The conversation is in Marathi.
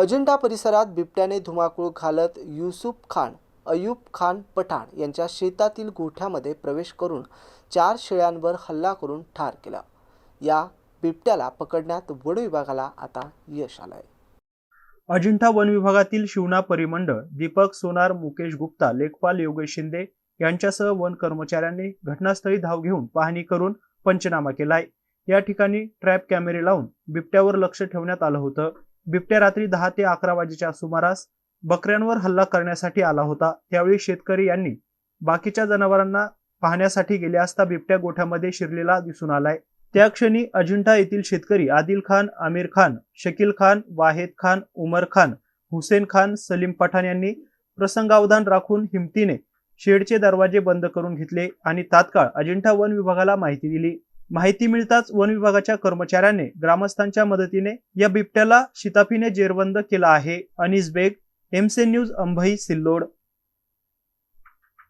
अजिंठा परिसरात बिबट्याने धुमाकूळ घालत युसुफ खान, अयूब खान पठाण यांच्या शेतातील गोठ्यामध्ये प्रवेश करून 4 शेळ्यांवर हल्ला करून ठार केला। या बिबट्याला पकडण्यात वन विभागाला आता यश आलंय। अजिंठा वन विभागातील शिवना परिमंडळ, दीपक सोनार, मुकेश गुप्ता, लेखपाल योगेश शिंदे यांच्यासह वन कर्मचाऱ्यांनी घटनास्थळी धाव घेऊन पाहणी करून पंचनामा केलाय। या ठिकाणी ट्रॅप कॅमेरे लावून बिबट्यावर लक्ष ठेवण्यात आलं होतं। बिबट्या रात्री 10 ते 11 वाजेच्या सुमारास बकऱ्यांवर हल्ला करण्यासाठी आला होता। त्यावेळी शेतकरी यांनी बाकीच्या जनावरांना पाहण्यासाठी गेले असता बिबट्या गोठ्यामध्ये शिरलेला दिसून आलाय। त्या क्षणी अजिंठा येथील शेतकरी आदिल खान, आमिर खान, शकील खान, वाहेद खान, उमर खान, हुसेन खान, सलीम पठाण यांनी प्रसंगावधान राखून हिमतीने शेडचे दरवाजे बंद करून घेतले आणि तात्काळ अजिंठा वन विभागाला माहिती दिली। माहिती मिळताच वन विभागाच्या कर्मचाऱ्यांनी ग्रामस्थांच्या मदतीने या बिबट्याला शिताफीने जेरबंद केला आहे। अनीस बेग, एमसी न्यूज, अंभई, सिल्लोड।